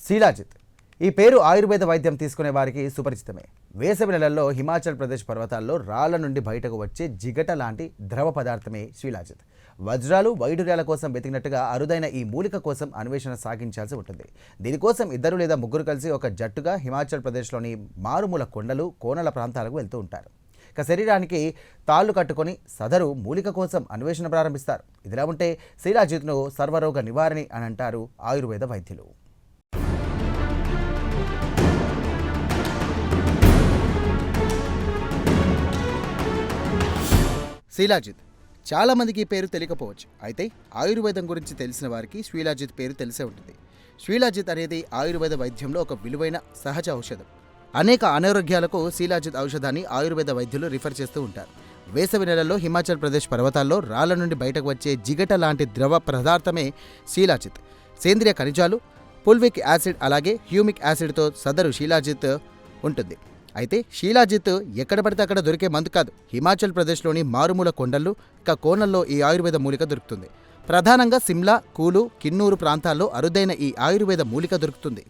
శీలాజిత్ ఈ పేరు ఆయుర్వేద వైద్యం తీసుకునే వారికి సుపరిచితమే. వేసవి నెలల్లో హిమాచల్ ప్రదేశ్ పర్వతాల్లో రాళ్ల నుండి బయటకు వచ్చే జిగట లాంటి ద్రవ పదార్థమే శీలాజిత్. వజ్రాలు వైఢూర్యాల కోసం వెతికినట్టుగా అరుదైన ఈ మూలిక కోసం అన్వేషణ సాగించాల్సి ఉంటుంది. దీనికోసం ఇద్దరు లేదా ముగ్గురు కలిసి ఒక జట్టుగా హిమాచల్ ప్రదేశ్లోని మారుమూల కొండలు కోనల ప్రాంతాలకు వెళ్తూ ఉంటారు. ఇక శరీరానికి తాళ్లు కట్టుకొని సదరు మూలిక కోసం అన్వేషణ ప్రారంభిస్తారు. ఇదిలా ఉంటే శీలాజిత్ను సర్వరోగ నివారణి అని అంటారు ఆయుర్వేద వైద్యులు. శీలాజిత్ చాలామందికి ఈ పేరు తెలియకపోవచ్చు. అయితే ఆయుర్వేదం గురించి తెలిసిన వారికి శీలాజిత్ పేరు తెలిసే ఉంటుంది. శీలాజిత్ అనేది ఆయుర్వేద వైద్యంలో ఒక విలువైన సహజ ఔషధం. అనేక అనారోగ్యాలకు శీలాజిత్ ఔషధాన్ని ఆయుర్వేద వైద్యులు రిఫర్ చేస్తూ ఉంటారు. వేసవి నెలల్లో హిమాచల్ ప్రదేశ్ పర్వతాల్లో రాళ్ల నుండి బయటకు వచ్చే జిగట లాంటి ద్రవ పదార్థమే శీలాజిత్. సేంద్రియ ఖనిజాలు, పుల్విక్ యాసిడ్ అలాగే హ్యూమిక్ యాసిడ్తో సదరు శీలాజిత్ ఉంటుంది. అయితే శీలాజిత్ ఎక్కడ పడితే అక్కడ దొరికే మందు కాదు. హిమాచల్ ప్రదేశ్లోని మారుమూల కొండల్లో కోనల్లో ఈ ఆయుర్వేద మూలిక దొరుకుతుంది. ప్రధానంగా సిమ్లా, కూలు, కిన్నూరు ప్రాంతాల్లో అరుదైన ఈ ఆయుర్వేద మూలిక దొరుకుతుంది.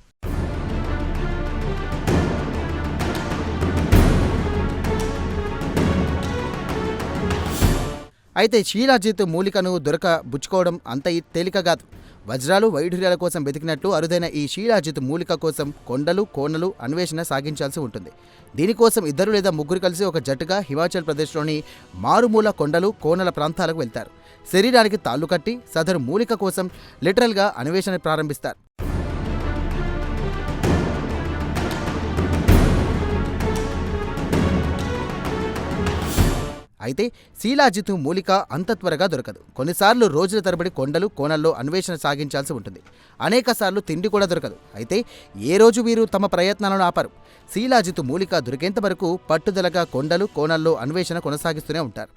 అయితే శీలాజిత్ మూలికను బుచ్చుకోవడం అంత తేలిక కాదు. వజ్రాలు వైఢూర్యాల కోసం వెతికినట్లు అరుదైన ఈ శీలాజిత్ మూలిక కోసం కొండలు కోనలు అన్వేషణ సాగించాల్సి ఉంటుంది. దీనికోసం ఇద్దరు లేదా ముగ్గురు కలిసి ఒక జట్టుగా హిమాచల్ ప్రదేశ్లోని మారుమూల కొండలు కోనల ప్రాంతాలకు వెళ్తారు. శరీరానికి తాళ్లు కట్టి సదరు మూలిక కోసం లిటరల్గా అన్వేషణ ప్రారంభిస్తారు. అయితే శీలాజిత్ మూలిక అంత త్వరగా దొరకదు. కొన్నిసార్లు రోజుల తరబడి కొండలు కోనల్లో అన్వేషణ సాగించాల్సి ఉంటుంది. అనేకసార్లు తిండి కూడా దొరకదు. అయితే ఏ రోజు వీరు తమ ప్రయత్నాలను ఆపరు. శీలాజిత్ మూలిక దొరికేంత వరకు పట్టుదలగా కొండలు కోనల్లో అన్వేషణ కొనసాగిస్తూనే ఉంటారు.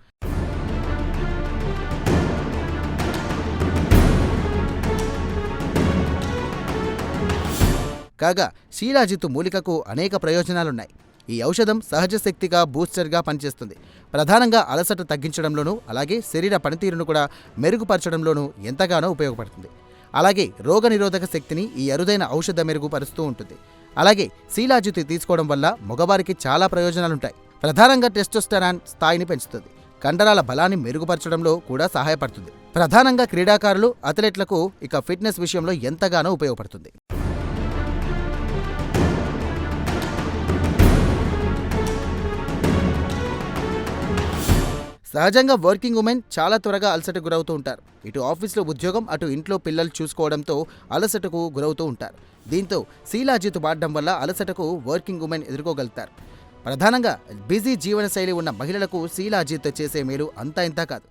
కాగా శీలాజిత్ మూలికకు అనేక ప్రయోజనాలున్నాయి. ఈ ఔషధం సహజ శక్తిగా బూస్టర్గా పనిచేస్తుంది. ప్రధానంగా అలసట తగ్గించడంలోనూ అలాగే శరీర పనితీరును కూడా మెరుగుపరచడంలోనూ ఎంతగానో ఉపయోగపడుతుంది. అలాగే రోగనిరోధక శక్తిని ఈ అరుదైన ఔషధం మెరుగుపరుస్తూ ఉంటుంది. అలాగే శీలాజిత్ తీసుకోవడం వల్ల మగవారికి చాలా ప్రయోజనాలుంటాయి. ప్రధానంగా టెస్టోస్టెరాన్ స్థాయిని పెంచుతుంది. కండరాల బలాన్ని మెరుగుపరచడంలో కూడా సహాయపడుతుంది. ప్రధానంగా క్రీడాకారులు, అథ్లెట్లకు ఇక ఫిట్నెస్ విషయంలో ఎంతగానో ఉపయోగపడుతుంది. సహజంగా వర్కింగ్ ఉమెన్ చాలా త్వరగా అలసటకు గురవుతూ ఉంటారు. ఇటు ఆఫీస్లో ఉద్యోగం, అటు ఇంట్లో పిల్లలు చూసుకోవడంతో అలసటకు గురవుతూ ఉంటారు. దీంతో శీలాజిత్ వాడడం వల్ల అలసటకు వర్కింగ్ ఉమెన్ ఎదుర్కోగలుగుతారు. ప్రధానంగా బిజీ జీవనశైలి ఉన్న మహిళలకు శీలాజిత్ చేసే మేలు అంతా ఇంతా కాదు.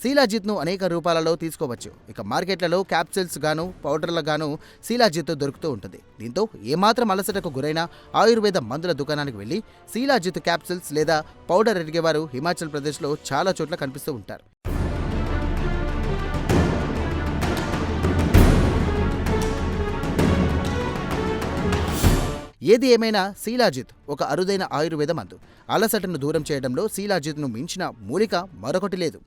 శీలాజిత్ను అనేక రూపాలలో తీసుకోవచ్చు. ఇక మార్కెట్లలో క్యాప్సిల్స్ గాను పౌడర్ల గాను శీలాజిత్ దొరుకుతూ ఉంటుంది. దీంతో ఏమాత్రం అలసటకు గురైన ఆయుర్వేద మందుల దుకాణానికి వెళ్ళి శీలాజిత్ క్యాప్సిల్స్ లేదా పౌడర్ అడిగేవారు హిమాచల్ ప్రదేశ్లో చాలా చోట్ల కనిపిస్తూ ఉంటారు. ఏది ఏమైనా శీలాజిత్ ఒక అరుదైన ఆయుర్వేద మందు. అలసటను దూరం చేయడంలో శీలాజిత్ను మించిన మూలిక మరొకటి లేదు.